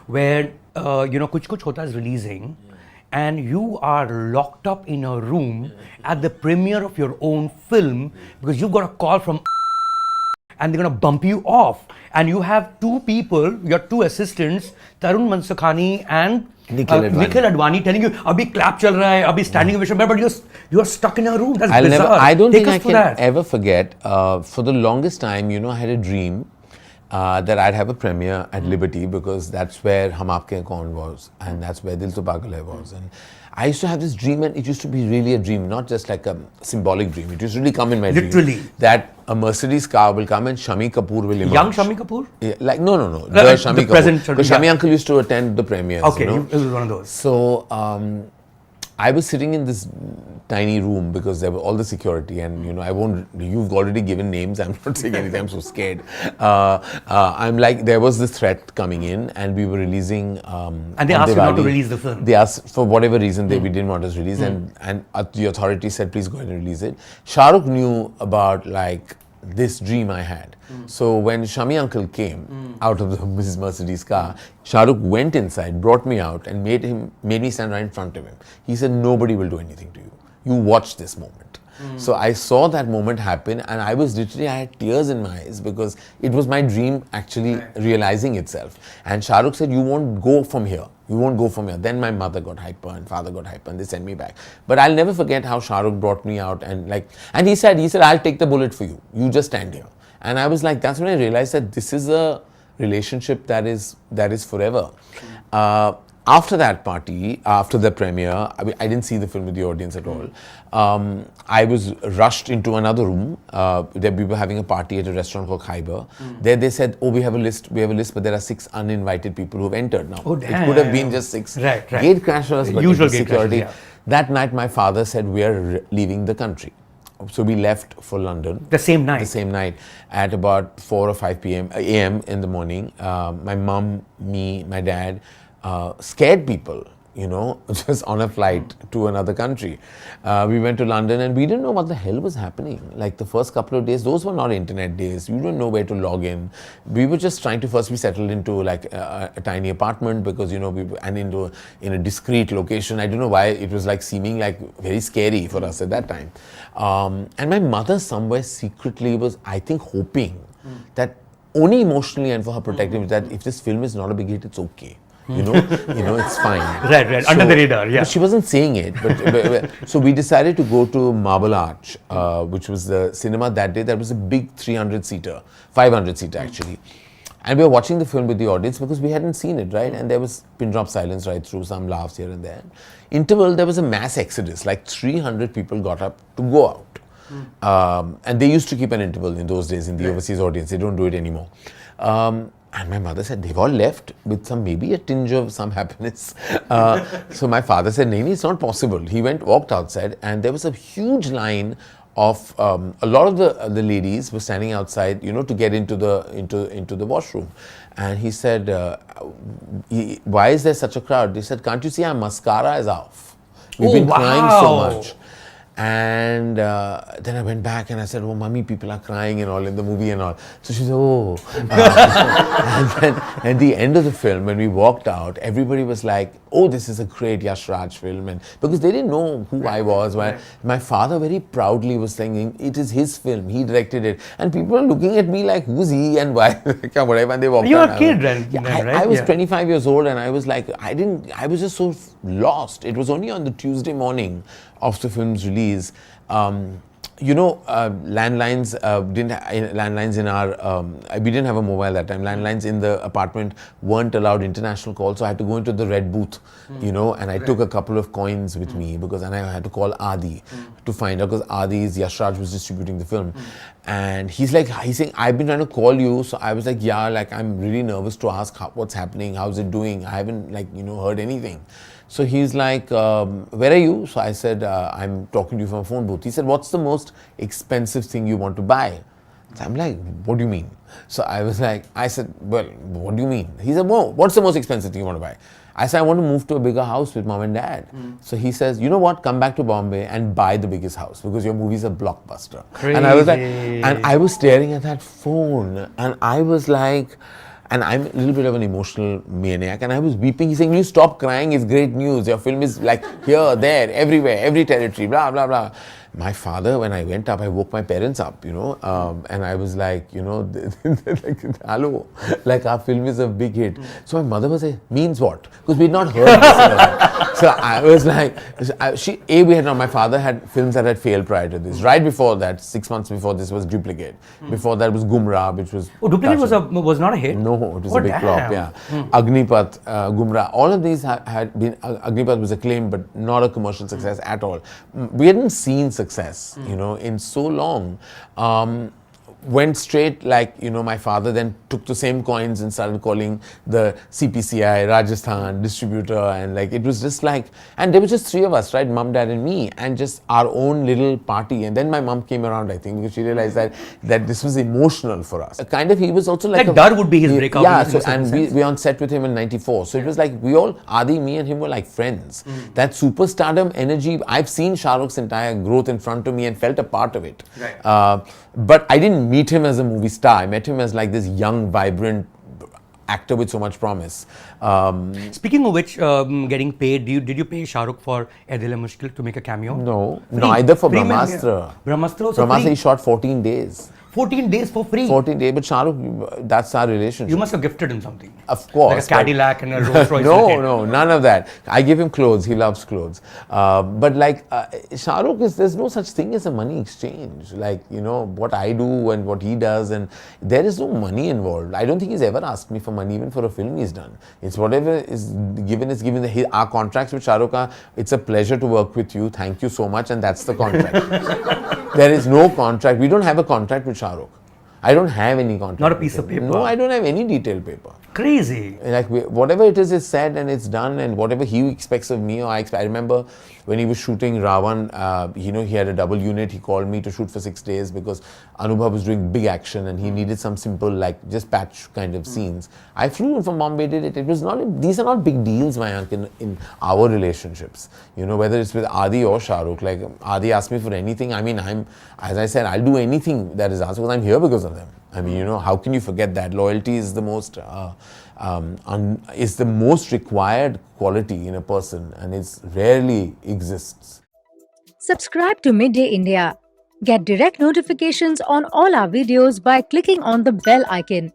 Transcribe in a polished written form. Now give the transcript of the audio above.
where Kuch Kuch Hota is releasing, and you are locked up in a room at the premiere of your own film because you've got a call from and they're going to bump you off, and you have two people, your two assistants, Tarun Mansukhani and Nikhil Advani, telling you, "Abhi clap chal raha hai, abhi standing ovation," but you're stuck in a room. That's bizarre. I don't think I can ever forget. For the longest time, I had a dream that I'd have a premiere at Liberty, because that's where Hum Aapke Kaun was, and that's where Dil To Pagal Hai was. And I used to have this dream, and it used to be really a dream, not just like a symbolic dream. It used to really come in my dream. That a Mercedes car will come and Shami Kapoor will emerge. Young Shami Kapoor? Yeah, no. The Shami Kapoor. Because Shami uncle used to attend the premieres. Okay, it was one of those. So, I was sitting in this tiny room because there were all the security, and you've already given names, I'm not saying anything, I'm so scared. I'm like, there was this threat coming in, and we were releasing and they asked you not to release the film. They asked, for whatever reason, we didn't want us to release, and the authorities said, please go ahead and release it. Shah Rukh knew about this dream I had. So when Shami uncle came out of his Mercedes car, Shah Rukh went inside, brought me out, and made me stand right in front of him. He said, nobody will do anything to you. You watch this moment. So I saw that moment happen, and I had tears in my eyes, because it was my dream actually realizing itself. And Shah Rukh said, you won't go from here. You won't go from here. Then my mother got hyper and father got hyper, and they sent me back. But I'll never forget how Shah Rukh brought me out, and he said, I'll take the bullet for you. You just stand here. And I was like, that's when I realized that this is a relationship that is forever. After that party, after the premiere, I didn't see the film with the audience at all. I was rushed into another room. We were having a party at a restaurant called Khyber. There they said, we have a list, but there are 6 uninvited people who have entered now. Oh, it could have been just 6 right. gate crashers, but usual security. Crashers, yeah. That night, my father said, we are leaving the country. So we left for London. The same night? The same night, at about 4 or 5 a.m. in the morning. My mum, me, my dad, scared people, just on a flight to another country. We went to London, and we didn't know what the hell was happening. Like the first couple of days, those were not internet days. You didn't know where to log in. We were just trying to first be settled into a tiny apartment, because, in a discreet location. I don't know why it was seeming very scary for us at that time. And my mother somewhere secretly was, I think, hoping that only emotionally and for her protective, that if this film is not a big hit, it's okay. It's fine. Right. So, under the radar, yeah. But she wasn't saying it. But so we decided to go to Marble Arch, which was the cinema that day. That was a big 300-seater, 500-seater actually. And we were watching the film with the audience because we hadn't seen it, right? And there was pin drop silence right through, some laughs here and there. Interval, there was a mass exodus. 300 people got up to go out. And they used to keep an interval in those days in the overseas audience. They don't do it anymore. And my mother said, they've all left with maybe a tinge of some happiness. So my father said, no, it's not possible. He walked outside, and there was a huge line of a lot of the ladies were standing outside, to get into the washroom. And he said, why is there such a crowd? They said, can't you see our mascara is off? We've been crying so much. And then I went back and I said, oh, mummy, people are crying and all in the movie and all. So she said, oh. And then at the end of the film, when we walked out, everybody was like, oh, this is a great Yash Raj film. And because they didn't know who I was. My father very proudly was saying, it is his film, he directed it. And people are looking at me like, who's he and why? Whatever. And they walked out. You were a kid then, right? I was 25 years old, and I was like, I was just so lost. It was only on the Tuesday morning of the film's release. Landlines in our, we didn't have a mobile that time. Landlines in the apartment weren't allowed international calls, so I had to go into the red booth, and I took a couple of coins with me, and I had to call Adi to find out, because Adi's Yash Raj was distributing the film. And he's saying, I've been trying to call you. So I was like, yeah, I'm really nervous to ask what's happening, how's it doing? I haven't heard anything. So he's like, where are you? So I said, I'm talking to you from a phone booth. He said, what's the most expensive thing you want to buy? So I'm like, what do you mean? So I said, well, what do you mean? He said, well, what's the most expensive thing you want to buy? I said, I want to move to a bigger house with mom and dad. So he says, you know what, come back to Bombay and buy the biggest house, because your movie's a blockbuster. Crazy. And I was like, and I was staring at that phone, and I was like, And I'm a little bit of an emotional maniac, and I was weeping. He's saying, "You stop crying, it's great news. Your film is like here, there, everywhere, every territory, blah, blah, blah." My father, when I went up, I woke my parents up, and I was like, like, hello, like our film is a big hit. So my mother was like, means what? Because we'd not heard this. So I was like, my father had films that had failed prior to this. Right before that, 6 months before this was Duplicate. Before that was Gumrah, which was... Oh, Duplicate was not a hit? No, it was a big flop, yeah. Agnipath, Gumrah, all of these had been... Agnipath was acclaimed, but not a commercial success at all. We hadn't seen success, in so long. Went straight, my father then took the same coins and started calling the CPCI, Rajasthan, distributor, and it was just and there were just three of us, right? Mum, dad and me, and just our own little party. And then my mum came around, I think, because she realized that this was emotional for us. He was also like Dar would be his breakout. Yeah, so, and we on set with him in 94. So it was like we all, Adi, me and him were like friends. That superstardom energy, I've seen Shah Rukh's entire growth in front of me and felt a part of it. Right. But I didn't meet him as a movie star. I met him as this young, vibrant actor with so much promise. Speaking of which, getting paid, did you pay Shah Rukh for Ae Dil Hai Mushkil to make a cameo? No, neither for Brahmāstra. Brahmāstra he shot 14 days. 14 days for free? 14 days, but Shah Rukh, that's our relationship. You must have gifted him something. Of course. Like a Cadillac and a Rolls Royce. No, none of that. I give him clothes, he loves clothes. But Shah Rukh, there's no such thing as a money exchange. What I do and what he does, and there is no money involved. I don't think he's ever asked me for money, even for a film he's done. It's whatever is given. Our contracts with Shah Rukh are, it's a pleasure to work with you, thank you so much, and that's the contract. There is no contract. We don't have a contract with Shah Rukh. I don't have any contract. Not a piece of paper? No, I don't have any detailed paper. Crazy. Whatever it is said and it's done, and whatever he expects of me or I expect. I remember when he was shooting Ravan, he had a double unit. He called me to shoot for 6 days because Anubhav was doing big action and he needed some simple, just patch kind of scenes. I flew in from Bombay, did it. It was not, these are not big deals, Mayank, in our relationships. Whether it's with Adi or Shah Rukh. Adi asked me for anything. As I said, I'll do anything that is asked because I'm here because of them. How can you forget that? Loyalty is the most required quality in a person, and it rarely exists. Subscribe to Midday India. Get direct notifications on all our videos by clicking on the bell icon.